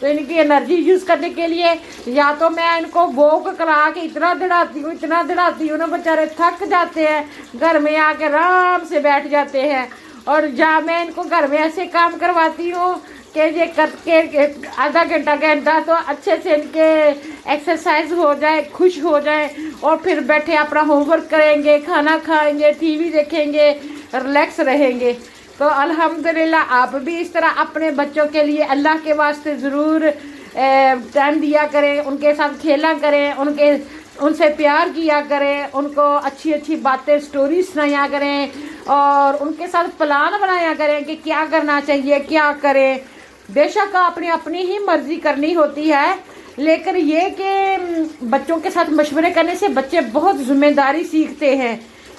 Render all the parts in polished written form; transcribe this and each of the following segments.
تو ان کی energy use کرنے کے لیے یا تو میں ان کو واک کرا کے اتنا دڑاتی ہوں نا، بیچارے تھک جاتے ہیں، گھر میں آ کے آرام سے بیٹھ جاتے ہیں. اور جہاں میں ان کو گھر میں ایسے کام کرواتی ہوں کہ یہ کر کے آدھا گھنٹہ تو اچھے سے ان کے ایکسرسائز ہو جائے، خوش ہو جائے، اور پھر بیٹھے اپنا ہوم ورک کریں گے، کھانا کھائیں گے، ٹی وی دیکھیں گے، ریلیکس رہیں گے. تو الحمدللہ آپ بھی اس طرح اپنے بچوں کے لیے اللہ کے واسطے ضرور ٹائم دیا کریں، ان کے ساتھ کھیلا کریں، ان سے پیار کیا کریں، ان کو اچھی اچھی باتیں سٹوریز سنایا کریں، اور ان کے ساتھ پلان بنایا کریں کہ کیا کرنا چاہیے، کیا کریں. بے شک اپنی اپنی ہی مرضی کرنی ہوتی ہے، لیکن یہ کہ بچوں کے ساتھ مشورے کرنے سے بچے بہت ذمہ داری سیکھتے ہیں،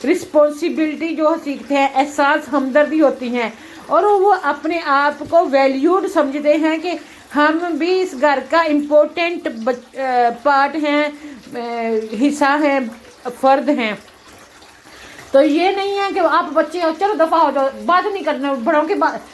رسپانسبلٹی جو سیکھتے ہیں، احساس ہمدردی ہوتی ہیں، اور وہ اپنے آپ کو ویلیوڈ سمجھتے ہیں کہ ہم بھی اس گھر کا امپورٹنٹ پارٹ ہیں، حصہ ہیں، فرد ہیں. تو یہ نہیں ہے کہ آپ بچے ہو چلو دفعہ ہو جاؤ، بات نہیں کرنا بڑوں کی بات.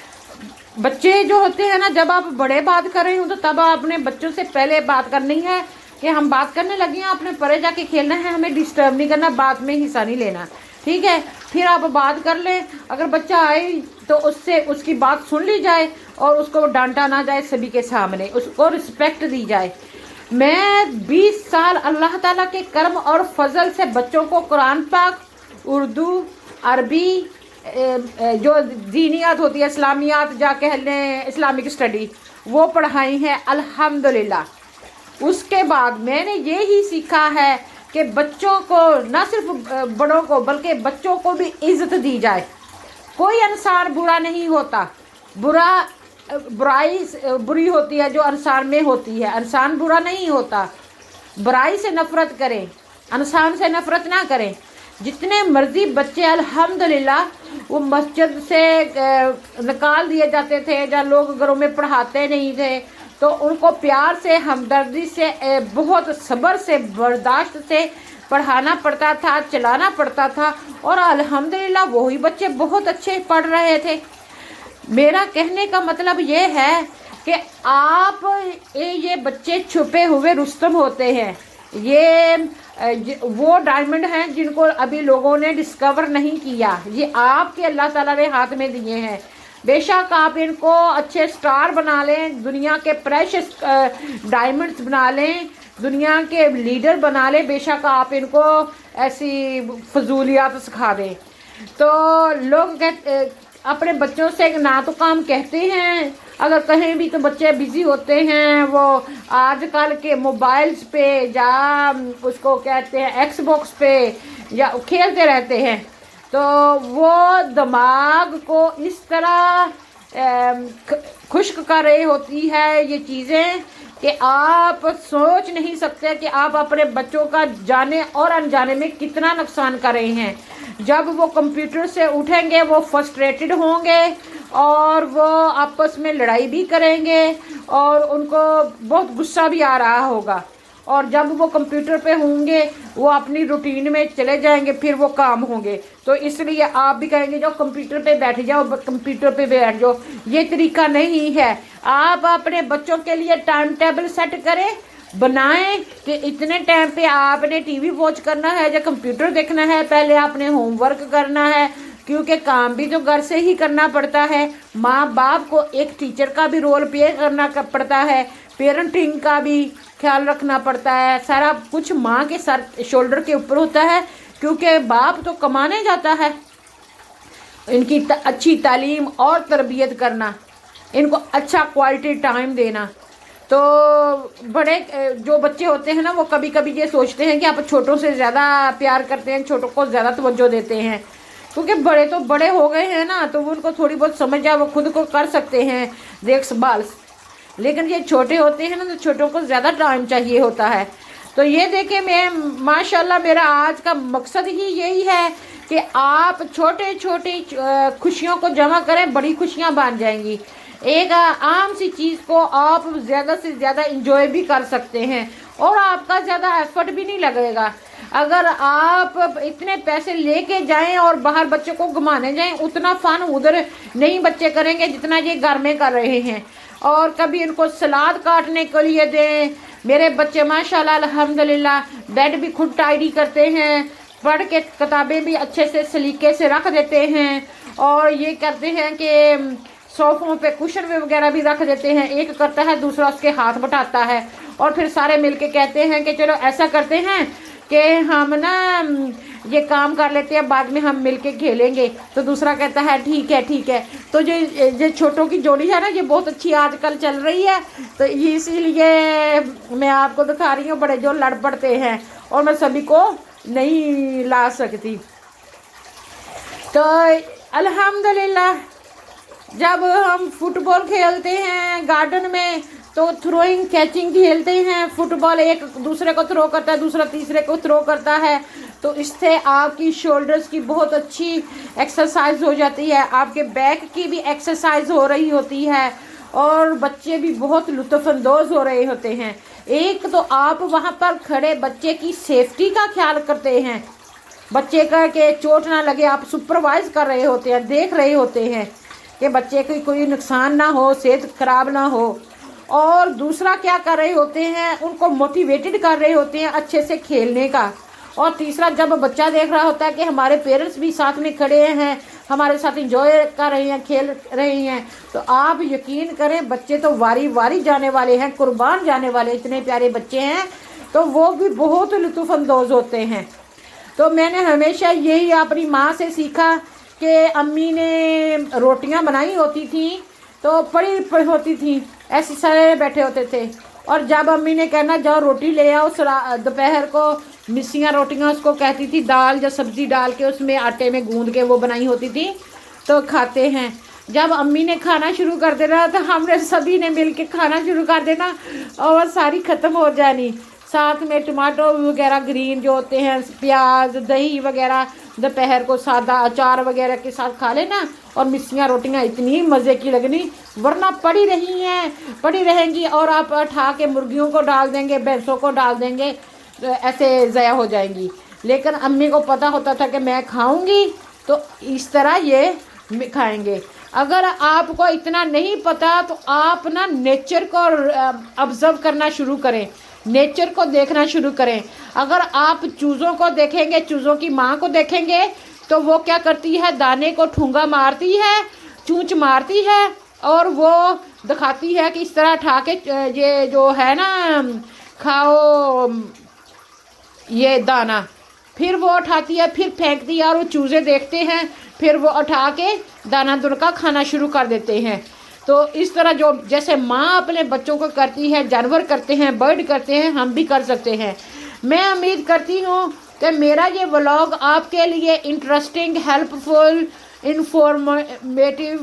بچے جو ہوتے ہیں نا، جب آپ بڑے بات کر رہے ہوں تو تب آپ نے بچوں سے پہلے بات کرنی ہے کہ ہم بات کرنے لگے ہیں، آپ نے پرے جا کے کھیلنا ہے، ہمیں ڈسٹرب نہیں کرنا، بات میں حصہ نہیں لینا، ٹھیک ہے. پھر آپ بات کر لیں، اگر بچہ آئے تو اس کی بات سن لی جائے، اور اس کو ڈانٹا نہ جائے، سبھی کے سامنے اس کو رسپیکٹ دی جائے. میں 20 سال اللہ تعالیٰ کے کرم اور فضل سے بچوں کو قرآن پاک، اردو، عربی، جو دینیات ہوتی ہے، اسلامیات جا کہہ لیں، اسلامک اسٹڈی، وہ پڑھائی ہیں الحمدللہ. اس کے بعد میں نے یہی سیکھا ہے کہ بچوں کو نہ صرف بڑوں کو بلکہ بچوں کو بھی عزت دی جائے. کوئی انسان برا نہیں ہوتا، برائی بری ہوتی ہے جو انسان میں ہوتی ہے، انسان برا نہیں ہوتا. برائی سے نفرت کریں، انسان سے نفرت نہ کریں. جتنے مرضی بچے الحمدللہ وہ مسجد سے نکال دیے جاتے تھے، جہاں لوگ گھروں میں پڑھاتے نہیں تھے، تو ان کو پیار سے، ہمدردی سے، بہت صبر سے، برداشت سے پڑھانا پڑتا تھا، چلانا پڑتا تھا، اور الحمدللہ وہی بچے بہت اچھے پڑھ رہے تھے. میرا کہنے کا مطلب یہ ہے کہ آپ یہ بچے چھپے ہوئے رستم ہوتے ہیں، یہ وہ ڈائمنڈ ہیں جن کو ابھی لوگوں نے ڈسکور نہیں کیا، یہ آپ کے اللہ تعالیٰ نے ہاتھ میں دیے ہیں. بے شک آپ ان کو اچھے سٹار بنا لیں، دنیا کے پریشس ڈائمنڈز بنا لیں، دنیا کے لیڈر بنا لیں، بے شک آپ ان کو ایسی فضولیات سکھا دیں. تو لوگ اپنے بچوں سے نہ تو کام کہتے ہیں، اگر کہیں بھی تو بچے بزی ہوتے ہیں، وہ آج کل کے موبائلز پہ یا اس کو کہتے ہیں ایکس باکس پہ یا کھیلتے رہتے ہیں. تو وہ دماغ کو اس طرح خشک کر رہی ہوتی ہے یہ چیزیں کہ آپ سوچ نہیں سکتے کہ آپ اپنے بچوں کا جانے اور انجانے میں کتنا نقصان کر رہے ہیں. جب وہ کمپیوٹر سے اٹھیں گے وہ فرسٹریٹڈ ہوں گے، اور وہ آپس میں لڑائی بھی کریں گے، اور ان کو بہت غصہ بھی آ رہا ہوگا. اور جب وہ کمپیوٹر پہ ہوں گے وہ اپنی روٹین میں چلے جائیں گے، پھر وہ کام ہوں گے. تو اس لیے آپ بھی کہیں گے جاؤ کمپیوٹر پہ بیٹھ جاؤ، کمپیوٹر پہ بیٹھ جاؤ. یہ طریقہ نہیں ہے. آپ اپنے بچوں کے لیے ٹائم ٹیبل سیٹ کریں، بنائیں کہ اتنے ٹائم پہ آپ نے ٹی وی واچ کرنا ہے یا کمپیوٹر دیکھنا ہے، پہلے آپ نے ہوم ورک کرنا ہے، کیونکہ کام بھی تو گھر سے ہی کرنا پڑتا ہے. ماں باپ کو ایک ٹیچر کا بھی رول پلے کرنا پڑتا ہے، پیرنٹنگ کا بھی خیال رکھنا پڑتا ہے. سارا کچھ ماں کے سر شولڈر کے اوپر ہوتا ہے، کیونکہ باپ تو کمانے جاتا ہے. ان کی اچھی تعلیم اور تربیت کرنا، ان کو اچھا کوالٹی ٹائم دینا. تو بڑے جو بچے ہوتے ہیں نا، وہ کبھی کبھی یہ سوچتے ہیں کہ آپ چھوٹوں سے زیادہ پیار کرتے ہیں، چھوٹوں کو زیادہ توجہ دیتے ہیں، کیونکہ بڑے تو بڑے ہو گئے ہیں نا، تو ان کو تھوڑی بہت سمجھ آ، وہ خود کو کر سکتے ہیں دیکھ سنبھال. لیکن یہ چھوٹے ہوتے ہیں نا، تو چھوٹوں کو زیادہ ٹائم چاہیے ہوتا ہے. تو یہ دیکھیں، میں ماشاءاللہ میرا آج کا مقصد ہی یہی ہے کہ آپ چھوٹے چھوٹی خوشیوں کو جمع کریں، بڑی خوشیاں بن جائیں گی. ایک عام سی چیز کو آپ زیادہ سے زیادہ انجوائے بھی کر سکتے ہیں، اور آپ کا زیادہ ایفرٹ بھی نہیں لگے گا. اگر آپ اتنے پیسے لے کے جائیں اور باہر بچوں کو گھمانے جائیں، اتنا فن ادھر نہیں بچے کریں گے جتنا یہ گھر میں کر رہے ہیں. اور کبھی ان کو سلاد کاٹنے کے لیے دیں. میرے بچے ماشاءاللہ الحمدللہ بیڈ بھی خود ٹائڈی کرتے ہیں, پڑھ کے کتابیں بھی اچھے سے سلیقے سے رکھ دیتے ہیں, اور یہ کرتے ہیں کہ صوفوں پہ کشن وغیرہ بھی رکھ دیتے ہیں. ایک کرتا ہے دوسرا اس کے ہاتھ بٹاتا ہے, اور پھر سارے مل کے کہتے ہیں کہ چلو ایسا کرتے ہیں کہ ہم نا یہ کام کر لیتے ہیں, بعد میں ہم مل کے کھیلیں گے. تو دوسرا کہتا ہے ٹھیک ہے ٹھیک ہے. تو یہ چھوٹوں کی جوڑی ہے نا, یہ بہت اچھی آج کل چل رہی ہے. تو اسی لیے میں آپ کو دکھا رہی ہوں, بڑے جو لڑ پڑتے ہیں اور میں سبھی کو نہیں لا سکتی. تو الحمدللہ جب ہم فٹ بال کھیلتے ہیں گارڈن میں تو تھروئنگ کیچنگ کھیلتے ہیں. فٹ بال ایک دوسرے کو تھرو کرتا ہے, دوسرا تیسرے کو تھرو کرتا ہے. تو اس سے آپ کی شولڈرز کی بہت اچھی ایکسرسائز ہو جاتی ہے, آپ کے بیک کی بھی ایکسرسائز ہو رہی ہوتی ہے, اور بچے بھی بہت لطف اندوز ہو رہے ہوتے ہیں. ایک تو آپ وہاں پر کھڑے بچے کی سیفٹی کا خیال کرتے ہیں, بچے کا کہ چوٹ نہ لگے, آپ سپروائز کر رہے ہوتے ہیں, دیکھ رہے ہوتے ہیں کہ بچے کی کوئی نقصان نہ ہو, صحت خراب نہ ہو. اور دوسرا کیا کر رہے ہوتے ہیں, ان کو موٹیویٹڈ کر رہے ہوتے ہیں اچھے سے کھیلنے کا. اور تیسرا جب بچہ دیکھ رہا ہوتا ہے کہ ہمارے پیرنٹس بھی ساتھ میں کھڑے ہیں, ہمارے ساتھ انجوائے کر رہے ہیں, کھیل رہے ہیں, تو آپ یقین کریں بچے تو واری واری جانے والے ہیں, قربان جانے والے. اتنے پیارے بچے ہیں تو وہ بھی بہت لطف اندوز ہوتے ہیں. تو میں نے ہمیشہ یہی اپنی ماں سے سیکھا کہ امی نے روٹیاں بنائی ہوتی تھیں تو پڑی ہوتی تھیں, ایسے سارے بیٹھے ہوتے تھے, اور جب امی نے کہنا جاؤ روٹی لے آؤ, دوپہر کو مسیاں روٹیاں اس کو کہتی تھی, دال یا سبزی ڈال کے اس میں آٹے میں گوندھ کے وہ بنائی ہوتی تھی, تو کھاتے ہیں. جب امی نے کھانا شروع کر دینا تو ہم نے سبھی نے مل کے کھانا شروع کر دینا اور ساری ختم ہو جانی. ساتھ میں ٹماٹو وغیرہ گرین جو ہوتے ہیں, پیاز, دہی وغیرہ دوپہر کو سادہ اچار وغیرہ کے ساتھ کھا لینا, اور مسیاں روٹیاں اتنی مزے کی لگنی. ورنہ پڑی رہیں گی اور آپ اٹھا کے مرغیوں کو ڈال دیں گے, بھینسوں کو ڈال دیں گے, ایسے ضائع ہو جائیں گی. لیکن امی کو پتہ ہوتا تھا کہ میں کھاؤں گی تو اس طرح یہ کھائیں گے. اگر آپ کو اتنا نہیں پتا تو آپ نا نیچر کو آبزرو کرنا شروع کریں, نیچر کو دیکھنا شروع کریں. اگر آپ چوزوں کو دیکھیں گے, چوزوں کی ماں کو دیکھیں گے تو وہ کیا کرتی ہے, دانے کو ٹھونگا مارتی ہے, چونچ مارتی ہے, اور وہ دکھاتی ہے کہ اس طرح اٹھا کے یہ جو ہے نا کھاؤ یہ دانہ. پھر وہ اٹھاتی ہے, پھر پھینکتی ہے, اور وہ چوزے دیکھتے ہیں, پھر وہ اٹھا کے دانہ دنکا کھانا شروع کر دیتے ہیں. تو اس طرح جو جیسے ماں اپنے بچوں کو کرتی ہے, جانور کرتے ہیں, برڈ کرتے ہیں, ہم بھی کر سکتے ہیں. میں امید کرتی ہوں کہ میرا یہ ولاگ آپ کے لیے انٹرسٹنگ, ہیلپ فل, انفارمیٹیو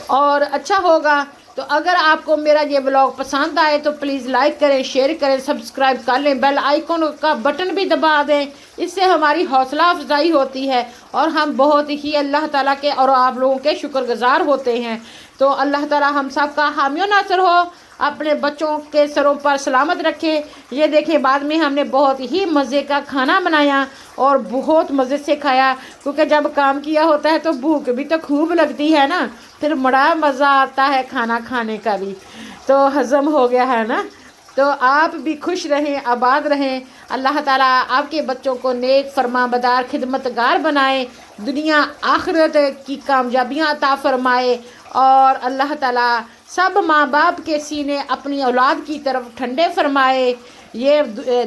اور اچھا ہوگا. تو اگر آپ کو میرا یہ ولاگ پسند آئے تو پلیز لائک کریں, شیئر کریں, سبسکرائب کر لیں, بیل آئیکن کا بٹن بھی دبا دیں. اس سے ہماری حوصلہ افزائی ہوتی ہے اور ہم بہت ہی اللہ تعالیٰ کے اور آپ لوگوں کے شکر گزار ہوتے ہیں. تو اللہ تعالیٰ ہم سب کا حامی و ناصر ہو, اپنے بچوں کے سروں پر سلامت رکھے. یہ دیکھیں بعد میں ہم نے بہت ہی مزے کا کھانا بنایا اور بہت مزے سے کھایا, کیونکہ جب کام کیا ہوتا ہے تو بھوک بھی تو خوب لگتی ہے نا, پھر بڑا مزہ آتا ہے کھانا کھانے کا بھی, تو ہضم ہو گیا ہے نا. تو آپ بھی خوش رہیں, آباد رہیں. اللہ تعالیٰ آپ کے بچوں کو نیک, فرما بدار, خدمتگار بنائے, دنیا آخرت کی کامیابیاں عطا فرمائے. اور اللہ تعالیٰ سب ماں باپ کے سینے اپنی اولاد کی طرف ٹھنڈے فرمائے. یہ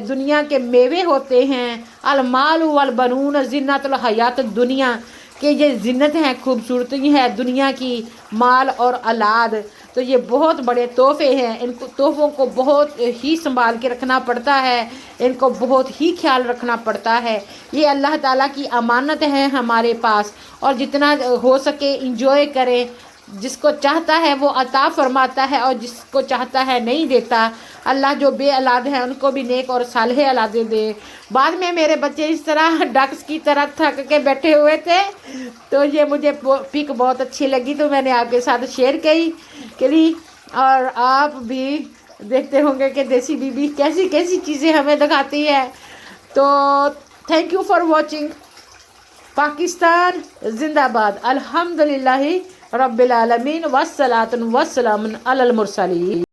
دنیا کے میوے ہوتے ہیں, المال والبنون زینت الحیات الدنیا, کہ یہ زینت ہے, خوبصورتی ہے دنیا کی, مال اور اولاد. تو یہ بہت بڑے تحفے ہیں, ان کو تحفوں کو بہت ہی سنبھال کے رکھنا پڑتا ہے, ان کو بہت ہی خیال رکھنا پڑتا ہے. یہ اللہ تعالیٰ کی امانت ہے ہمارے پاس, اور جتنا ہو سکے انجوائے کریں. جس کو چاہتا ہے وہ عطا فرماتا ہے, اور جس کو چاہتا ہے نہیں دیتا. اللہ جو بے اولاد ہیں ان کو بھی نیک اور صالح اولادیں دے. بعد میں میرے بچے اس طرح ڈکس کی طرح تھک کے بیٹھے ہوئے تھے, تو یہ مجھے پک بہت اچھی لگی, تو میں نے آپ کے ساتھ شیئر کی. اور آپ بھی دیکھتے ہوں گے کہ دیسی بی بی کیسی کیسی چیزیں ہمیں دکھاتی ہے. تو thank you for watching. Pakistan زندہ باد. الحمدللہ رب العالمین، والصلاۃ والسلام علی المرسلین۔